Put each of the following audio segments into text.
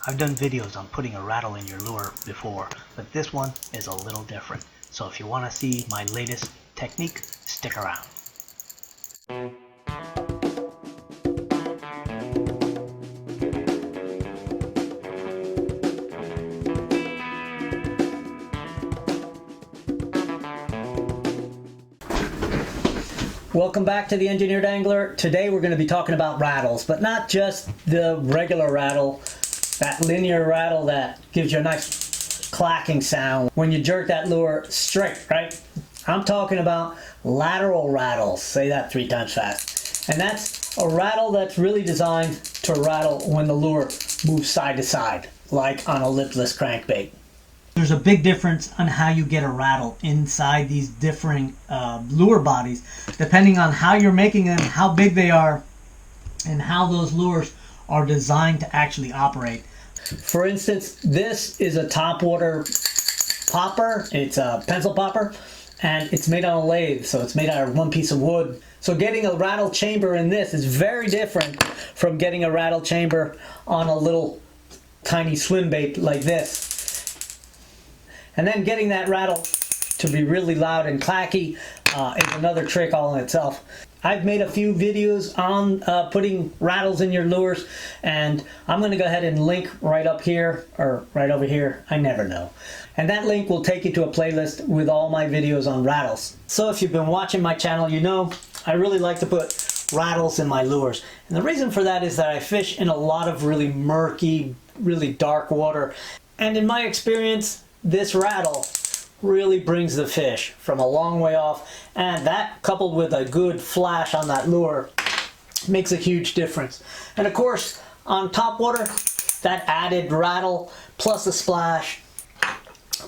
I've done videos on putting a rattle in your lure before, but this one is a little different. So if you want to see my latest technique, stick around. Welcome back to the Engineered Angler. Today we're going to be talking about rattles, but not just the regular rattle, that linear rattle that gives you a nice clacking sound when you jerk that lure straight, right? I'm talking about lateral rattles. Say that 3 times fast. And that's a rattle that's really designed to rattle when the lure moves side to side, like on a lipless crankbait. There's a big difference on how you get a rattle inside these differing lure bodies, depending on how you're making them, how big they are, and how those lures are designed to actually operate. For instance, this is a topwater popper. It's a pencil popper, and it's made on a lathe, so it's made out of one piece of wood. So getting a rattle chamber in this is very different from getting a rattle chamber on a little tiny swim bait like this. And then getting that rattle to be really loud and clacky is another trick all in itself. I've made a few videos on putting rattles in your lures, and I'm going to go ahead and link right up here, or right over here, I never know. And that link will take you to a playlist with all my videos on rattles. So if you've been watching my channel, you know I really like to put rattles in my lures. And the reason for that is that I fish in a lot of really murky, really dark water. And in my experience, this rattle really brings the fish from a long way off, and that coupled with a good flash on that lure makes a huge difference. And of course, on top water, that added rattle plus a splash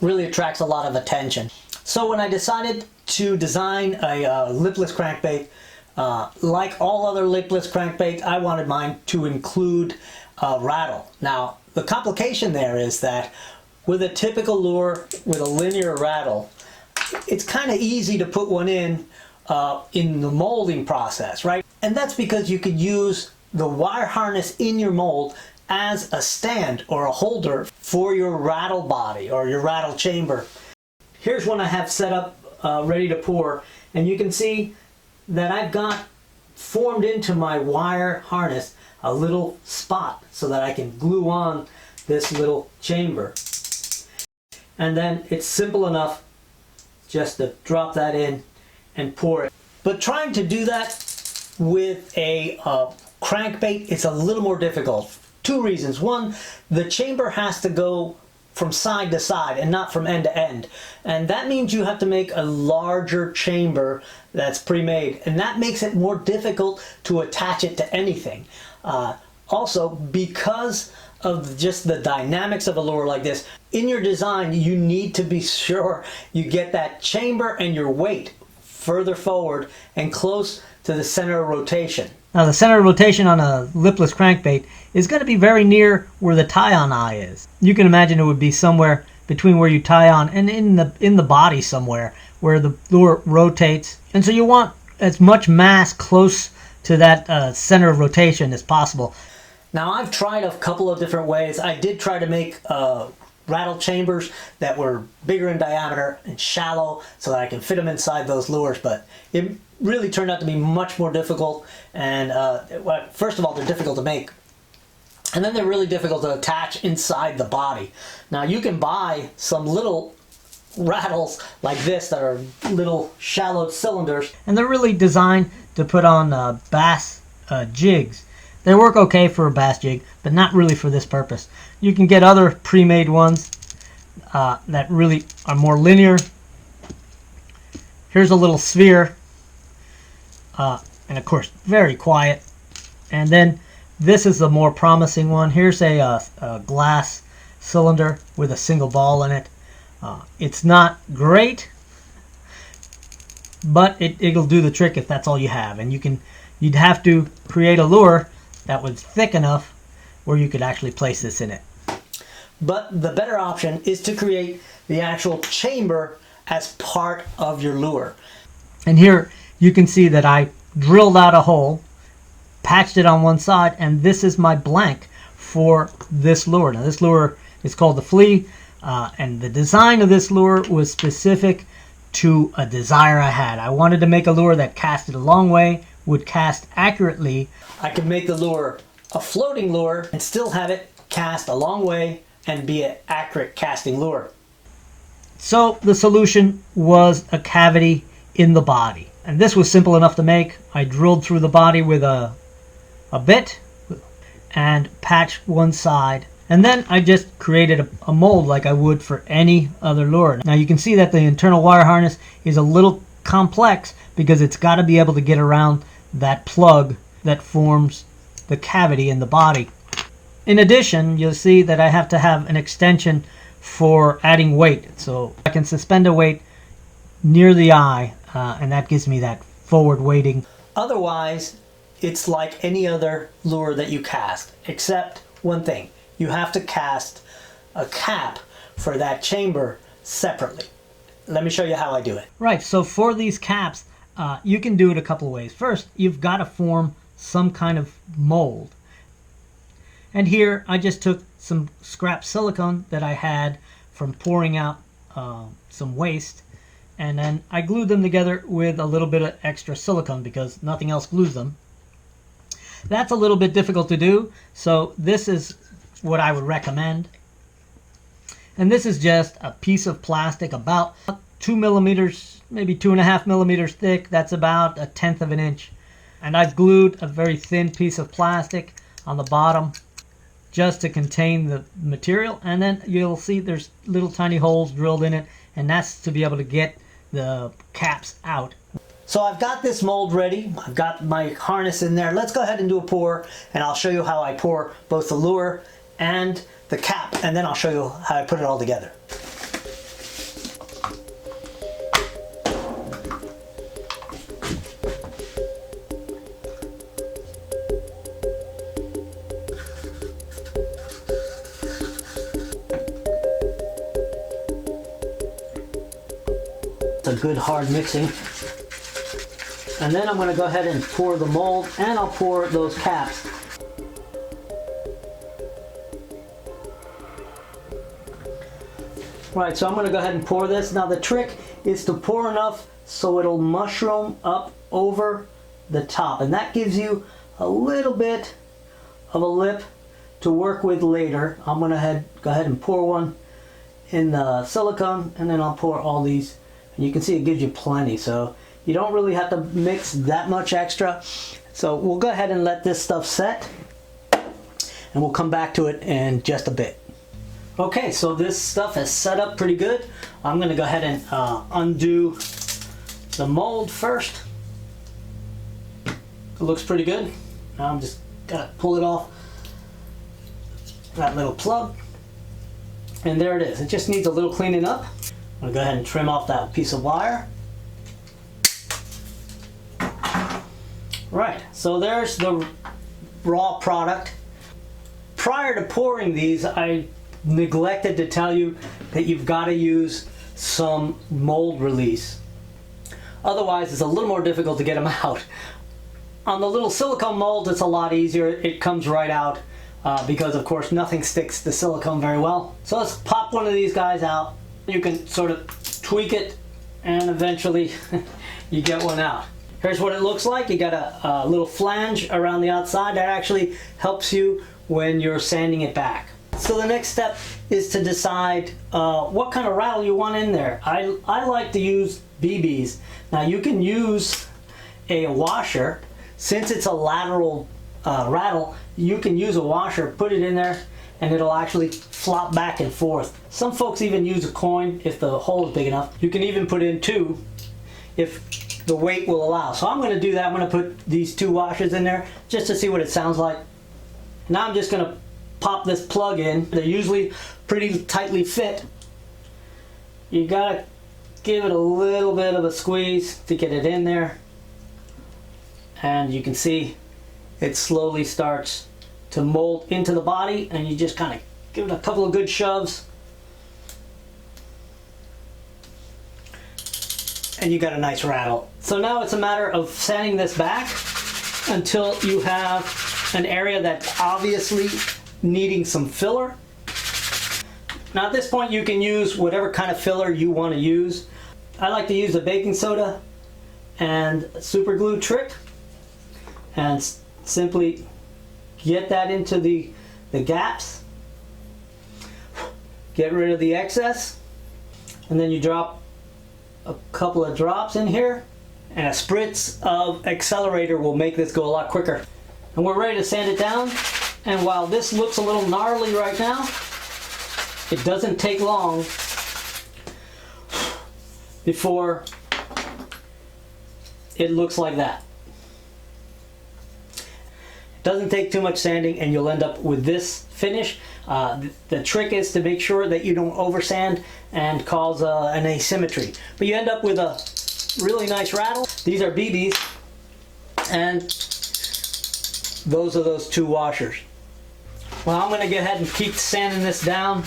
really attracts a lot of attention. So when I decided to design a lipless crankbait, like all other lipless crankbaits, I wanted mine to include a rattle. Now, the complication there is that with a typical lure with a linear rattle, it's kind of easy to put one in the molding process, right? And that's because you could use the wire harness in your mold as a stand or a holder for your rattle body or your rattle chamber. Here's one I have set up ready to pour, and you can see that I've got formed into my wire harness a little spot so that I can glue on this little chamber. And then it's simple enough just to drop that in and pour it. But trying to do that with a crankbait, it's a little more difficult. 2 reasons. One, the chamber has to go from side to side and not from end to end. And that means you have to make a larger chamber that's pre-made. And that makes it more difficult to attach it to anything. Also, because of just the dynamics of a lure like this, in your design you need to be sure you get that chamber and your weight further forward and close to the center of rotation. Now the center of rotation on a lipless crankbait is going to be very near where the tie-on eye is. You can imagine it would be somewhere between where you tie on and in the body somewhere where the lure rotates. And so you want as much mass close to that center of rotation as possible. Now I've tried a couple of different ways. I did try to make rattle chambers that were bigger in diameter and shallow so that I can fit them inside those lures, but it really turned out to be much more difficult. And first of all, they're difficult to make, and then they're really difficult to attach inside the body. Now you can buy some little rattles like this that are little shallow cylinders, and they're really designed to put on bass jigs. They work okay for a bass jig, but not really for this purpose. You can get other pre-made ones that really are more linear. Here's a little sphere, and of course very quiet. And then this is the more promising one. Here's a glass cylinder with a single ball in it. It's not great, but it'll do the trick if that's all you have. And you'd have to create a lure that was thick enough where you could actually place this in it. But the better option is to create the actual chamber as part of your lure. And here you can see that I drilled out a hole, patched it on one side, and this is my blank for this lure. Now this lure is called the Flea, and the design of this lure was specific to a desire I had. I wanted to make a lure that casted a long way, would cast accurately. I could make the lure a floating lure and still have it cast a long way and be an accurate casting lure. So the solution was a cavity in the body. And this was simple enough to make. I drilled through the body with a bit and patched one side. And then I just created a mold like I would for any other lure. Now you can see that the internal wire harness is a little complex because it's got to be able to get around that plug that forms the cavity in the body. In addition, you'll see that I have to have an extension for adding weight. So I can suspend a weight near the eye, and that gives me that forward weighting. Otherwise, it's like any other lure that you cast, except one thing. You have to cast a cap for that chamber separately. Let me show you how I do it. Right, so for these caps, you can do it a couple of ways. First, you've got to form some kind of mold. And here I just took some scrap silicone that I had from pouring out some waste, and then I glued them together with a little bit of extra silicone because nothing else glues them. That's a little bit difficult to do, so this is what I would recommend. And this is just a piece of plastic about 2 millimeters, maybe 2.5 millimeters thick. That's about 1/10 of an inch. And I've glued a very thin piece of plastic on the bottom just to contain the material, and then you'll see there's little tiny holes drilled in it, and that's to be able to get the caps out. So I've got this mold ready. I've got my harness in there. Let's go ahead and do a pour, and I'll show you how I pour both the lure and the cap, and then I'll show you how I put it all together. A good hard mixing, and then I'm going to go ahead and pour the mold, and I'll pour those caps. Right, so I'm going to go ahead and pour this. Now the trick is to pour enough so it'll mushroom up over the top, and that gives you a little bit of a lip to work with later. I'm going to go ahead and pour one in the silicone, and then I'll pour all these. And you can see it gives you plenty, so you don't really have to mix that much extra. So we'll go ahead and let this stuff set, and we'll come back to it in just a bit. Okay, so this stuff is set up pretty good. I'm going to go ahead and undo the mold first. It looks pretty good. Now I'm just going to pull it off that little plug, and there it is. It just needs a little cleaning up. I'm going to go ahead and trim off that piece of wire. Right, so there's the raw product. Prior to pouring these, I neglected to tell you that you've got to use some mold release. Otherwise, it's a little more difficult to get them out. On the little silicone mold, it's a lot easier. It comes right out because, of course, nothing sticks to silicone very well. So let's pop one of these guys out. You can sort of tweak it, and eventually you get one out. Here's what it looks like. You got a little flange around the outside that actually helps you when you're sanding it back. So the next step is to decide what kind of rattle you want in there. I like to use BBs. Now you can use a washer. Since it's a lateral rattle, you can use a washer, put it in there, and it'll actually flop back and forth. Some folks even use a coin if the hole is big enough. You can even put in 2 if the weight will allow. So I'm going to do that. I'm going to put these 2 washers in there just to see what it sounds like. Now I'm just going to pop this plug in. They're usually pretty tightly fit. You got to give it a little bit of a squeeze to get it in there. And you can see it slowly starts to mold into the body, and you just kind of give it a couple of good shoves, and you got a nice rattle. So now it's a matter of sanding this back until you have an area that obviously needing some filler. Now at this point you can use whatever kind of filler you want to use. I like to use a baking soda and super glue trick and simply get that into the gaps. Get rid of the excess, and then you drop a couple of drops in here, and a spritz of accelerator will make this go a lot quicker. And we're ready to sand it down. And while this looks a little gnarly right now, it doesn't take long before it looks like that. It doesn't take too much sanding and you'll end up with this finish. The trick is to make sure that you don't over sand and cause an asymmetry. But you end up with a really nice rattle. These are BBs, and those are those two washers. Well, I'm going to go ahead and keep sanding this down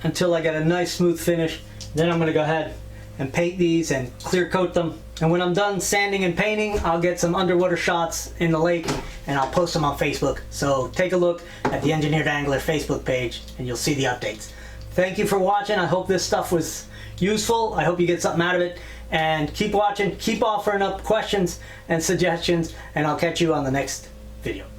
until I get a nice smooth finish. Then I'm going to go ahead and paint these and clear coat them. And when I'm done sanding and painting, I'll get some underwater shots in the lake and I'll post them on Facebook. So take a look at the Engineered Angler Facebook page and you'll see the updates. Thank you for watching. I hope this stuff was useful. I hope you get something out of it. And keep watching, keep offering up questions and suggestions, and I'll catch you on the next video.